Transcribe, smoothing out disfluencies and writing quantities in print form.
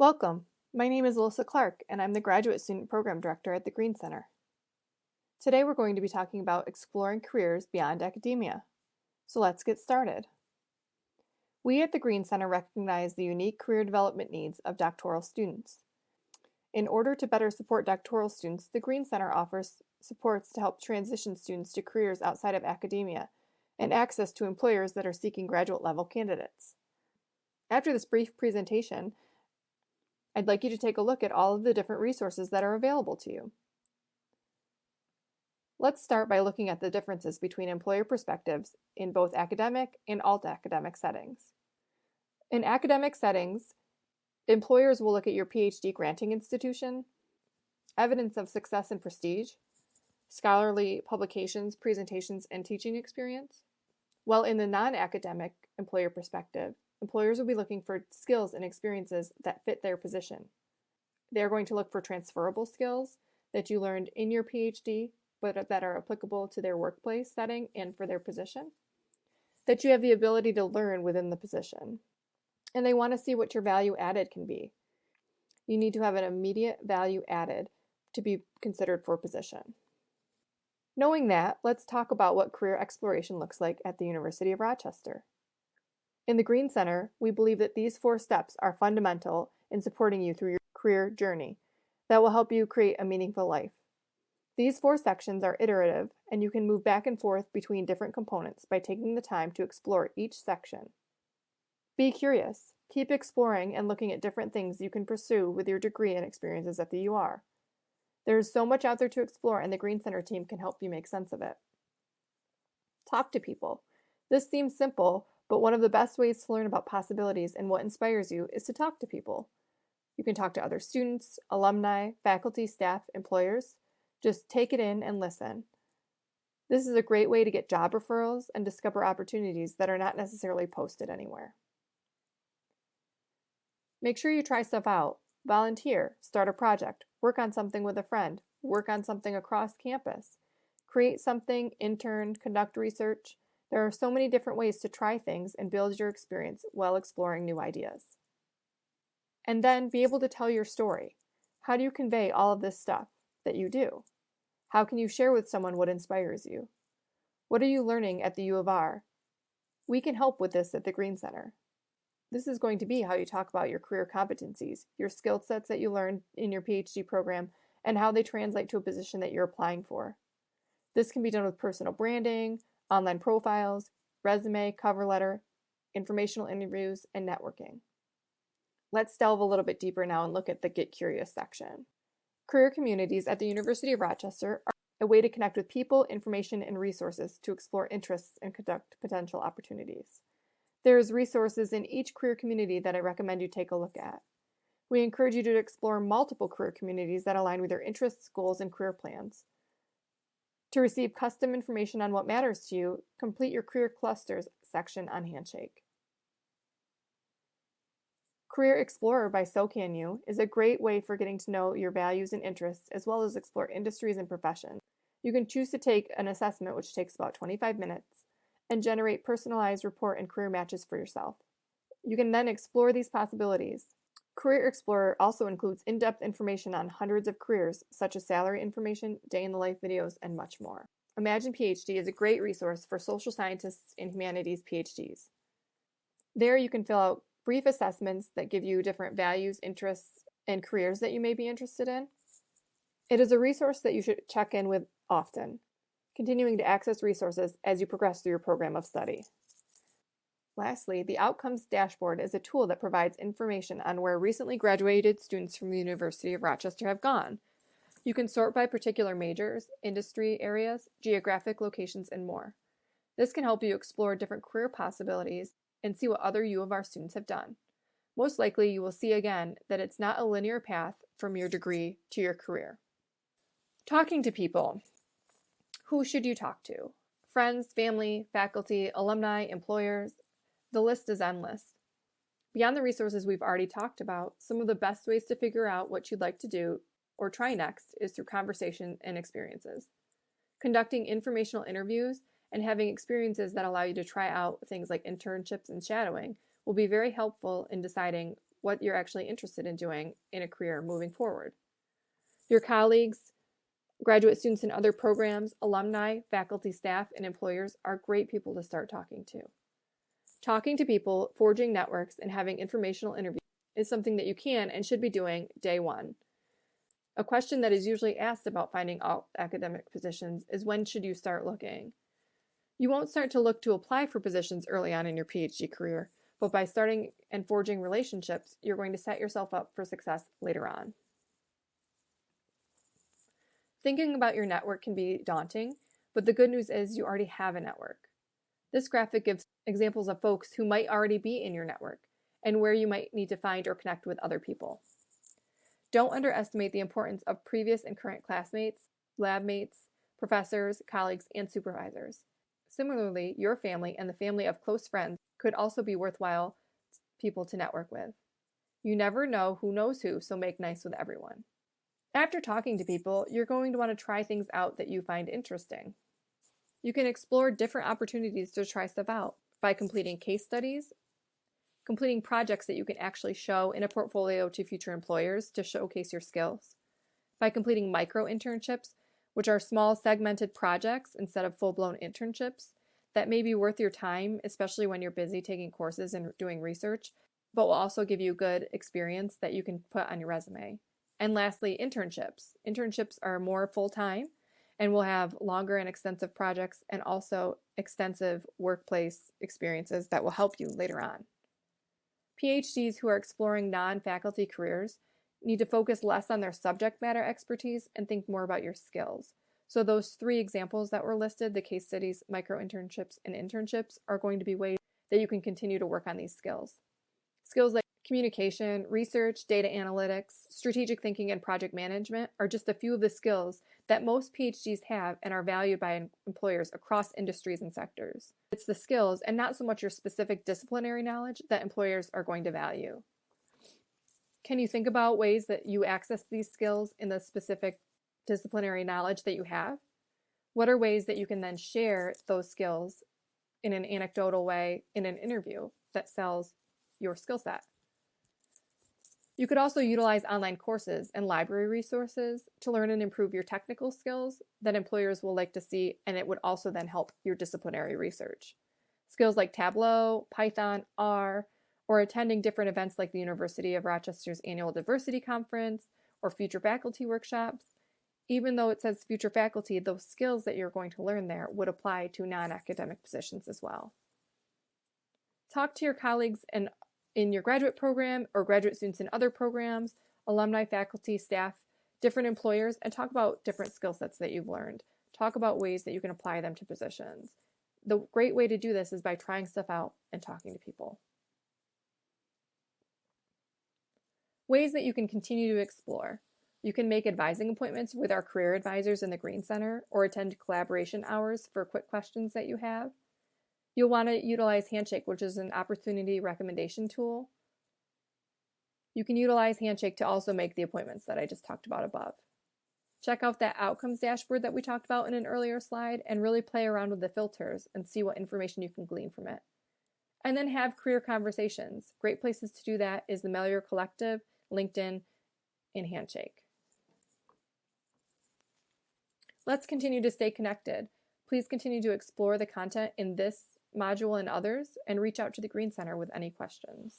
Welcome. My name is Alyssa Clark, and I'm the Graduate Student Program Director at the Greene Center. Today we're going to be talking about exploring careers beyond academia. So let's get started. We at the Greene Center recognize the unique career development needs of doctoral students. In order to better support doctoral students, the Greene Center offers supports to help transition students to careers outside of academia and access to employers that are seeking graduate-level candidates. After this brief presentation, I'd like you to take a look at all of the different resources that are available to you. Let's start by looking at the differences between employer perspectives in both academic and alt-academic settings. In academic settings, employers will look at your PhD granting institution, evidence of success and prestige, scholarly publications, presentations, and teaching experience. While in the non-academic employer perspective, employers will be looking for skills and experiences that fit their position. They're going to look for transferable skills that you learned in your PhD, but that are applicable to their workplace setting and for their position, that you have the ability to learn within the position. And they want to see what your value added can be. You need to have an immediate value added to be considered for position. Knowing that, let's talk about what career exploration looks like at the University of Rochester. In the Greene Center, we believe that these 4 steps are fundamental in supporting you through your career journey that will help you create a meaningful life. These 4 sections are iterative, and you can move back and forth between different components by taking the time to explore each section. Be curious. Keep exploring and looking at different things you can pursue with your degree and experiences at the UR. There is so much out there to explore, and the Greene Center team can help you make sense of it. Talk to people. This seems simple, but one of the best ways to learn about possibilities and what inspires you is to talk to people. You can talk to other students, alumni, faculty, staff, employers. Just take it in and listen. This is a great way to get job referrals and discover opportunities that are not necessarily posted anywhere. Make sure you try stuff out. Volunteer, start a project, work on something with a friend, work on something across campus. Create something, intern, conduct research. There are so many different ways to try things and build your experience while exploring new ideas. And then be able to tell your story. How do you convey all of this stuff that you do? How can you share with someone what inspires you? What are you learning at the U of R? We can help with this at the Greene Center. This is going to be how you talk about your career competencies, your skill sets that you learned in your PhD program, and how they translate to a position that you're applying for. This can be done with personal branding, online profiles, resume, cover letter, informational interviews, and networking. Let's delve a little bit deeper now and look at the Get Curious section. Career communities at the University of Rochester are a way to connect with people, information, and resources to explore interests and conduct potential opportunities. There's resources in each career community that I recommend you take a look at. We encourage you to explore multiple career communities that align with your interests, goals, and career plans. To receive custom information on what matters to you, complete your Career Clusters section on Handshake. Career Explorer by SoCanU is a great way for getting to know your values and interests, as well as explore industries and professions. You can choose to take an assessment, which takes about 25 minutes, and generate personalized report and career matches for yourself. You can then explore these possibilities. Career Explorer also includes in-depth information on hundreds of careers, such as salary information, day-in-the-life videos, and much more. Imagine PhD is a great resource for social scientists and humanities PhDs. There you can fill out brief assessments that give you different values, interests, and careers that you may be interested in. It is a resource that you should check in with often, continuing to access resources as you progress through your program of study. Lastly, the Outcomes Dashboard is a tool that provides information on where recently graduated students from the University of Rochester have gone. You can sort by particular majors, industry areas, geographic locations, and more. This can help you explore different career possibilities and see what other U of R students have done. Most likely, you will see again that it's not a linear path from your degree to your career. Talking to people. Who should you talk to? Friends, family, faculty, alumni, employers. The list is endless. Beyond the resources we've already talked about, some of the best ways to figure out what you'd like to do or try next is through conversation and experiences. Conducting informational interviews and having experiences that allow you to try out things like internships and shadowing will be very helpful in deciding what you're actually interested in doing in a career moving forward. Your colleagues, graduate students in other programs, alumni, faculty, staff, and employers are great people to start talking to. Talking to people, forging networks, and having informational interviews is something that you can and should be doing day one. A question that is usually asked about finding academic positions is, when should you start looking? You won't start to look to apply for positions early on in your PhD career, but by starting and forging relationships, you're going to set yourself up for success later on. Thinking about your network can be daunting, but the good news is you already have a network. This graphic gives examples of folks who might already be in your network and where you might need to find or connect with other people. Don't underestimate the importance of previous and current classmates, lab mates, professors, colleagues, and supervisors. Similarly, your family and the family of close friends could also be worthwhile people to network with. You never know who knows who, so make nice with everyone. After talking to people, you're going to want to try things out that you find interesting. You can explore different opportunities to try stuff out by completing case studies, completing projects that you can actually show in a portfolio to future employers to showcase your skills, by completing micro internships, which are small segmented projects instead of full-blown internships that may be worth your time, especially when you're busy taking courses and doing research, but will also give you good experience that you can put on your resume. And lastly, internships. Internships are more full-time and will have longer and extensive projects and also extensive workplace experiences that will help you later on. PhDs who are exploring non-faculty careers need to focus less on their subject matter expertise and think more about your skills. So those 3 examples that were listed, the case studies, micro-internships, and internships, are going to be ways that you can continue to work on these skills. Skills like communication, research, data analytics, strategic thinking, and project management are just a few of the skills that most PhDs have and are valued by employers across industries and sectors. It's the skills and not so much your specific disciplinary knowledge that employers are going to value. Can you think about ways that you access these skills in the specific disciplinary knowledge that you have? What are ways that you can then share those skills in an anecdotal way in an interview that sells your skill set? You could also utilize online courses and library resources to learn and improve your technical skills that employers will like to see, and it would also then help your disciplinary research. Skills like Tableau, Python, R, or attending different events like the University of Rochester's annual diversity conference or future faculty workshops. Even though it says future faculty, those skills that you're going to learn there would apply to non-academic positions as well. Talk to your colleagues in your graduate program or graduate students in other programs, alumni, faculty, staff, different employers, and talk about different skill sets that you've learned. Talk about ways that you can apply them to positions. The great way to do this is by trying stuff out and talking to people. Ways that you can continue to explore. You can make advising appointments with our career advisors in the Greene Center or attend collaboration hours for quick questions that you have. You'll want to utilize Handshake, which is an opportunity recommendation tool. You can utilize Handshake to also make the appointments that I just talked about above. Check out that outcomes dashboard that we talked about in an earlier slide and really play around with the filters and see what information you can glean from it. And then have career conversations. Great places to do that is the Melior Collective, LinkedIn, and Handshake. Let's continue to stay connected. Please continue to explore the content in this module and others, and reach out to the Greene Center with any questions.